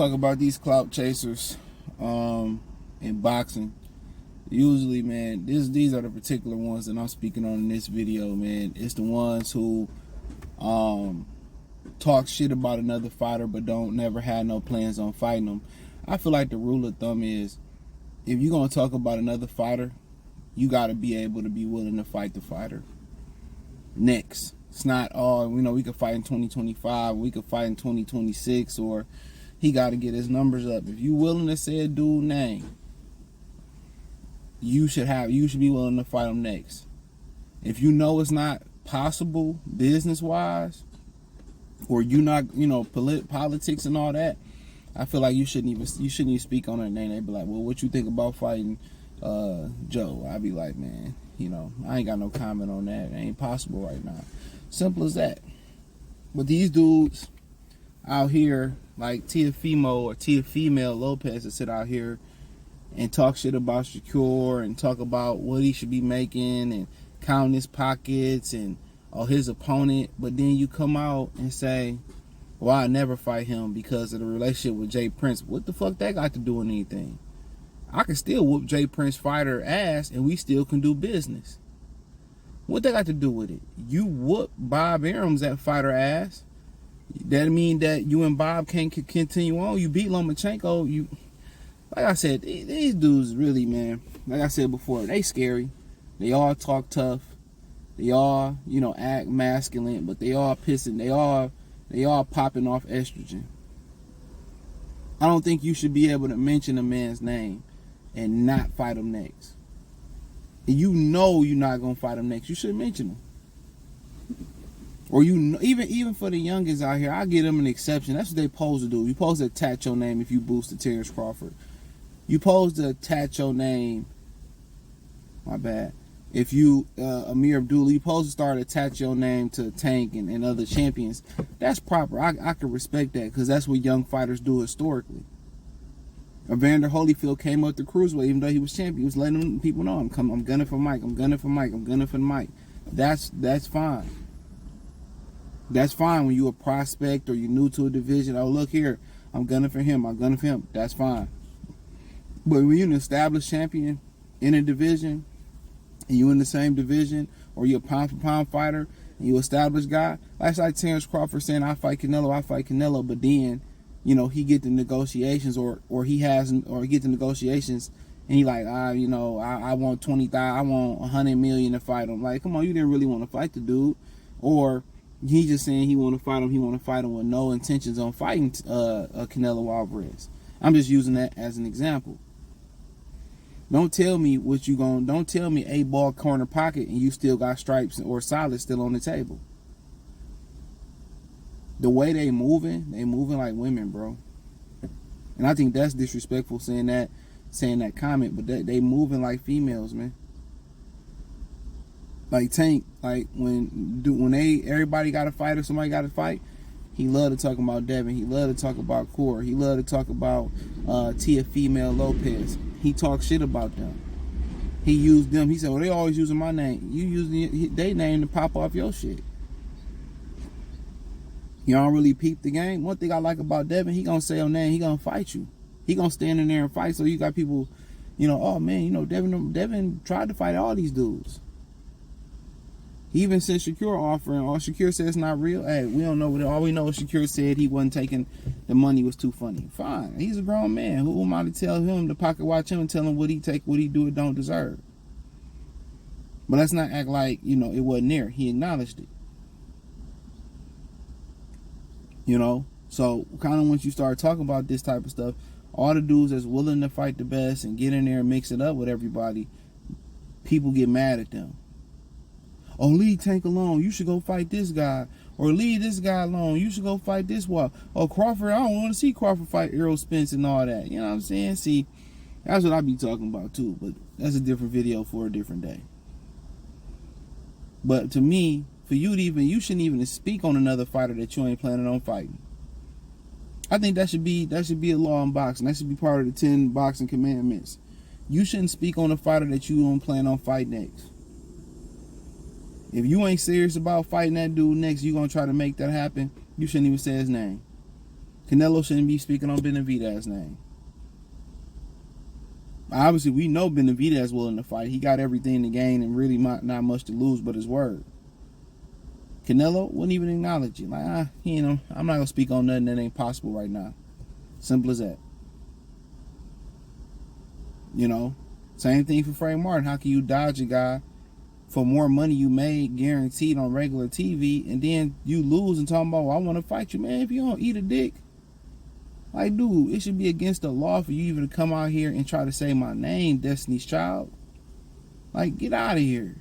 talk about these clout chasers in boxing. Usually, man, these are the particular ones that I'm speaking on in this video, man. It's the ones who talk shit about another fighter but don't never had no plans on fighting them. I feel like the rule of thumb is, if you're going to talk about another fighter, you got to be able to be willing to fight the fighter next. It's not, we could fight in 2025, we could fight in 2026, or he got to get his numbers up. If you willing to say a dude name, you should be willing to fight him next. If you know it's not possible business-wise, or you not, politics and all that, I feel like you shouldn't even speak on her name. They'd be like, well, what you think about fighting Joe? I'd be like, man, I ain't got no comment on that. It ain't possible right now. Simple as that. But these dudes out here, like Teofimo Lopez, that sit out here and talk shit about Shakur and talk about what he should be making and count his pockets and his opponent, but then you come out and say, well, I never fight him because of the relationship with Jay Prince. What the fuck that got to do with anything? I can still whoop Jay Prince fighter ass and we still can do business. What that got to do with it? You whoop Bob Arum's that fighter ass. That mean that you and Bob can't continue on. You beat Lomachenko. Like I said, these dudes really, man, like I said before, they scary. They all talk tough. They all, act masculine, but they all pissing. They all popping off estrogen. I don't think you should be able to mention a man's name and not fight him next. And you're not gonna fight him next. You should mention him. Or even for the youngest out here, I give them an exception. That's what they supposed to do. You supposed to attach your name if you boost to Terrence Crawford. You supposed to attach your name. My bad. If you Amir Abdullah, you supposed to start attach your name to Tank and other champions. That's proper. I can respect that because that's what young fighters do historically. Evander Holyfield came up the cruiserweight even though he was champion. He was letting people know, I'm gunning for Mike. I'm gunning for Mike. I'm gunning for Mike. That's fine. That's fine when you a prospect or you're new to a division. Oh, look here. I'm gunning for him. I'm gunning for him. That's fine. But when you're an established champion in a division, and you in the same division, or you're a pound-for-pound fighter, and you established guy, like Terrence Crawford saying, I fight Canelo, but then, he get the negotiations, or he get the negotiations, and he like, I want 20,000, I want 100 million to fight him. Like, come on, you didn't really want to fight the dude. Or he just saying he want to fight him with no intentions on fighting Canelo Alvarez. I'm just using that as an example. Don't tell me don't tell me 8-ball corner pocket and you still got stripes or solids still on the table. The way they moving like women, bro. And I think that's disrespectful saying that comment, but they moving like females, man. Like Tank, like when everybody got to fight or somebody got to fight, he loved to talk about Devin. He loved to talk about Core. He loved to talk about Teofimo Lopez. He talked shit about them. He used them. He said, well, they always using my name. You using their name to pop off your shit. You don't really peep the game. One thing I like about Devin, he gonna say your name. He gonna fight you. He gonna stand in there and fight. So you got people, oh man, Devin tried to fight all these dudes. He even sent Shakur offering. All Shakur said it's not real. Hey, we don't know. All we know is Shakur said he wasn't taking the money, was too funny. Fine. He's a grown man. Who am I to tell him to pocket watch him and tell him what he do or don't deserve? But let's not act like, it wasn't there. He acknowledged it. So kind of once you start talking about this type of stuff, all the dudes that's willing to fight the best and get in there and mix it up with everybody, people get mad at them. Oh, leave Tank alone. You should go fight this guy. Or leave this guy alone. You should go fight this one. Oh, Crawford, I don't want to see Crawford fight Errol Spence and all that. You know what I'm saying? See, that's what I be talking about too. But that's a different video for a different day. But to me, for you shouldn't even speak on another fighter that you ain't planning on fighting. I think that should be a law in boxing. That should be part of the 10 boxing commandments. You shouldn't speak on a fighter that you don't plan on fighting next. If you ain't serious about fighting that dude next, you gonna try to make that happen, you shouldn't even say his name. Canelo shouldn't be speaking on Benavidez's name. Obviously, we know Benavidez willing to fight. He got everything to gain and really not much to lose but his word. Canelo wouldn't even acknowledge it. Like, I'm not going to speak on nothing that ain't possible right now. Simple as that. Same thing for Frank Martin. How can you dodge a guy for more money you made guaranteed on regular TV, and then you lose and talking about, well, I want to fight you, man. If you don't eat a dick, like, dude, it should be against the law for you even to come out here and try to say my name, Destiny's Child. Like, get out of here.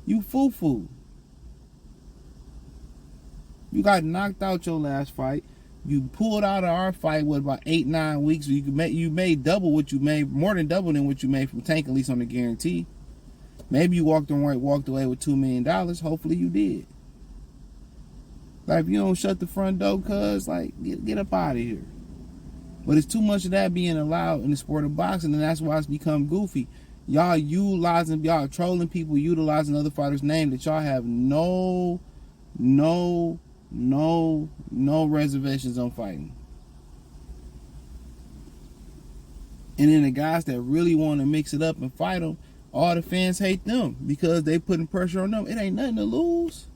You foo-foo. You got knocked out your last fight. You pulled out of our fight with about 8-9 weeks. You made double what you made, more than double than what you made from Tank, at least on the guarantee. Maybe you walked away with $2 million. Hopefully you did. Like, if you don't shut the front door, cuz, like, get up out of here. But it's too much of that being allowed in the sport of boxing, and that's why it's become goofy. Y'all trolling people, utilizing other fighters' name that y'all have no reservations on fighting. And then the guys that really want to mix it up and fight them, all the fans hate them because they putting pressure on them. It ain't nothing to lose.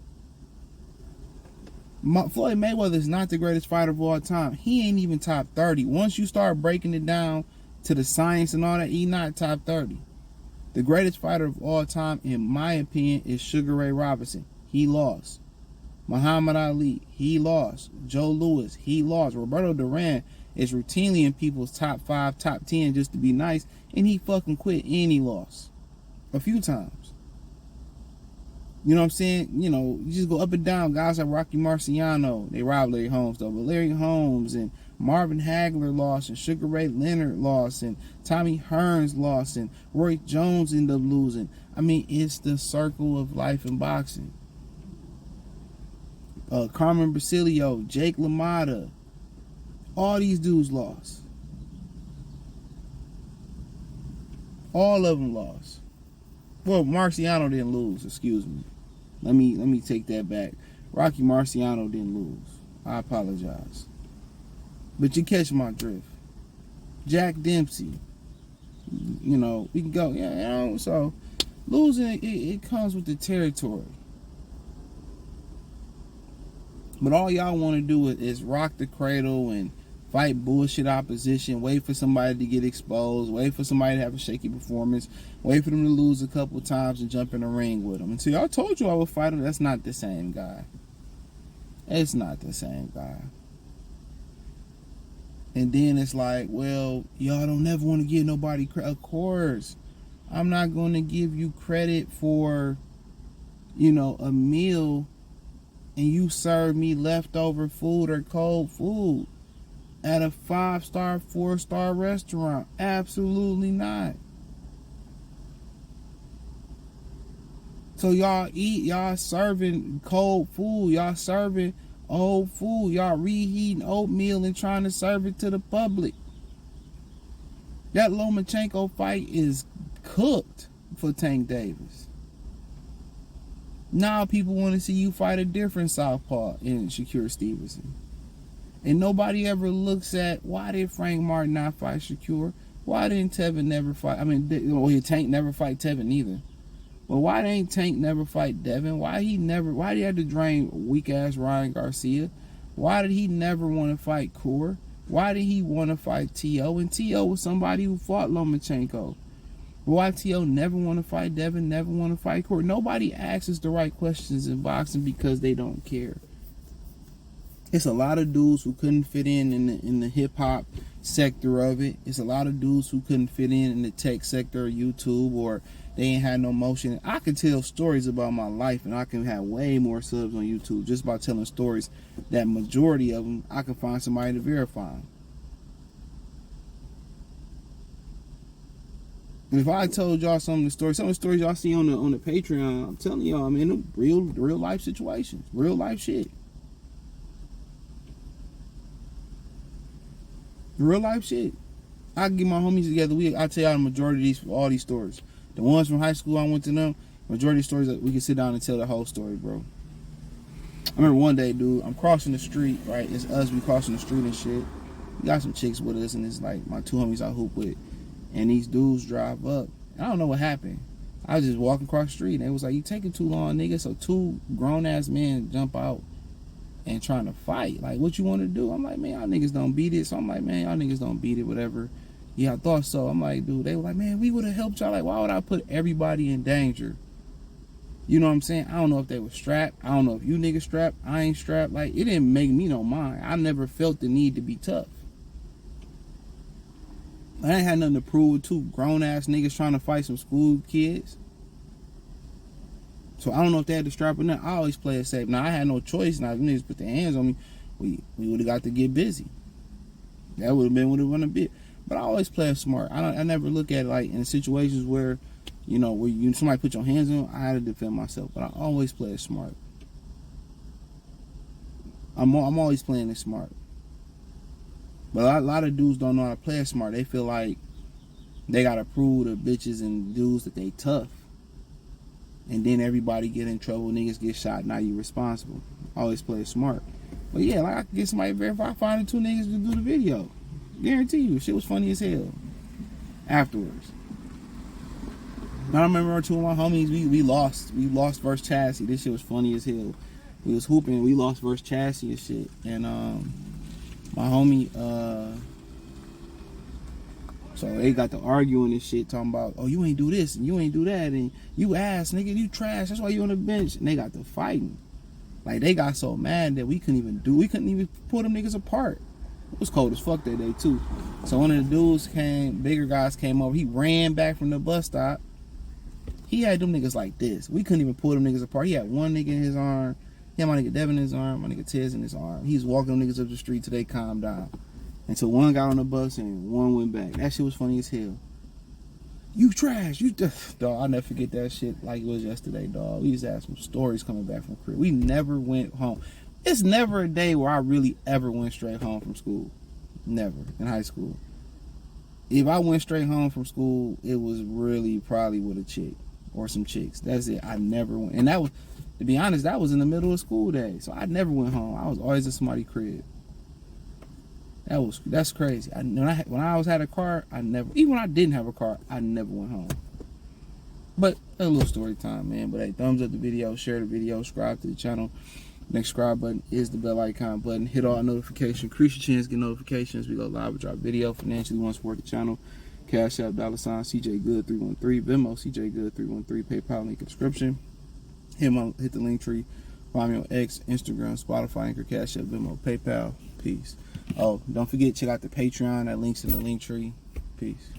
Floyd Mayweather is not the greatest fighter of all time. He ain't even top 30. Once you start breaking it down to the science and all that, he not top 30. The greatest fighter of all time, in my opinion, is Sugar Ray Robinson. He lost. Muhammad Ali, he lost. Joe Louis, he lost. Roberto Duran is routinely in people's top 5, top 10 just to be nice, and he fucking quit and he lost a few times. You know what I'm saying? You just go up and down. Guys like Rocky Marciano, they robbed Larry Holmes though, but Larry Holmes and Marvin Hagler lost, and Sugar Ray Leonard lost, and Tommy Hearns lost, and Roy Jones ended up losing. I mean, it's the circle of life in boxing. Carmen Basilio, Jake LaMotta, all these dudes lost. All of them lost. Well, Marciano didn't lose, excuse me. Let me take that back. Rocky Marciano didn't lose. I apologize. But you catch my drift. Jack Dempsey. We can go. So losing, it comes with the territory. But all y'all want to do is rock the cradle and fight bullshit opposition, wait for somebody to get exposed, wait for somebody to have a shaky performance, wait for them to lose a couple times and jump in the ring with them. And see, I told you I would fight him. That's not the same guy. It's not the same guy. And then it's like, well, y'all don't never want to give nobody credit. Of course, I'm not going to give you credit for, a meal and you serve me leftover food or cold food at a 5-star, 4-star restaurant. Absolutely not. So y'all serving cold food, y'all serving old food, y'all reheating oatmeal and trying to serve it to the public. That Lomachenko fight is cooked for Tank Davis. Now people want to see you fight a different southpaw in Shakur Stevenson. And nobody ever looks at, why did Frank Martin not fight Shakur? Why didn't Tevin never fight? Tank never fight Tevin either. Well, why didn't Tank never fight Devin? Why did he have to drain weak-ass Ryan Garcia? Why did he never want to fight Kaur? Why did he want to fight T.O.? And T.O. was somebody who fought Lomachenko. Why T.O. never want to fight Devin, never want to fight Kaur? Nobody asks the right questions in boxing because they don't care. It's a lot of dudes who couldn't fit in the hip-hop sector of it. It's a lot of dudes who couldn't fit in the tech sector of YouTube, or they ain't had no motion. I can tell stories about my life, and I can have way more subs on YouTube just by telling stories that majority of them, I can find somebody to verify them. And if I told y'all some of the stories y'all see on the Patreon, I'm telling y'all, I'm in real life situations, real life shit. Real life shit. I can get my homies together. I tell y'all the majority of all these stories. The ones from high school I went to them, majority of stories that we can sit down and tell the whole story, bro. I remember one day, dude, I'm crossing the street, right? It's us, we crossing the street and shit. We got some chicks with us, and it's like my two homies I hoop with. And these dudes drive up. I don't know what happened. I was just walking across the street, and it was like, you taking too long, nigga. So two grown-ass men jump out and trying to fight. Like, what you want to do? I'm like, man, y'all niggas don't beat it. So I'm like, man, y'all niggas don't beat it, whatever. Yeah, I thought so. I'm like, dude, they were like, man, we would have helped y'all. Like, why would I put everybody in danger? You know what I'm saying? I don't know if they were strapped. I don't know if you niggas strapped. I ain't strapped. Like, it didn't make me no mind. I never felt the need to be tough. I ain't had nothing to prove with two grown-ass niggas trying to fight some school kids. So I don't know if they had to strap or not. I always play it safe. Now, I had no choice. Now, if niggas put their hands on me, we would have got to get busy. That would have been what it would have been. But I always play it smart. I never look at it like in situations where, you know, where somebody put your hands on, I had to defend myself. But I always play it smart. I'm always playing it smart. But a lot of dudes don't know how to play it smart. They feel like they got to prove to bitches and dudes that they tough. And then everybody get in trouble, niggas get shot, now you responsible. I always play it smart. But yeah, like I could get somebody verified, I find the two niggas to do the video. Guarantee you, shit was funny as hell. Afterwards. I remember two of my homies, we lost versus Chassis. This shit was funny as hell. We was hooping, we lost versus Chassis and shit. And my homie, so they got to arguing and shit, talking about, oh, you ain't do this and you ain't do that, and you ass nigga, you trash, that's why you on the bench. And they got to fighting. Like, they got so mad that we couldn't even pull them niggas apart. It was cold as fuck that day too. So one of the dudes bigger guys came over. He ran back from the bus stop. He had them niggas like this. We couldn't even pull them niggas apart. He had one nigga in his arm. He had my nigga Devin in his arm, my nigga Tiz in his arm. He was walking them niggas up the street till they calmed down. Until one got on the bus and one went back. That shit was funny as hell. You trash. Dog, I'll never forget that shit like it was yesterday, dog. We used to have some stories coming back from crib. We never went home. It's never a day where I really ever went straight home from school. Never. In high school. If I went straight home from school, it was really probably with a chick or some chicks. That's it. I never went. And that was, to be honest, that was in the middle of school day. So I never went home. I was always at somebody's crib. That's crazy. When I had a car, even when I didn't have a car, I never went home. But a little story time, man. But hey, thumbs up the video, share the video, subscribe to the channel. Next subscribe button is the bell icon button. Hit all notifications. Increase your chance to get notifications. We go live with our video. Financially want to support the channel. Cash App, $ CJ Good 313. Venmo, CJ Good 313. PayPal link in the description. Hit the link tree. Find me on X, Instagram, Spotify, Anchor, Cash App, Venmo, PayPal. Peace. Oh, don't forget, check out the Patreon. That link's in the link tree. Peace.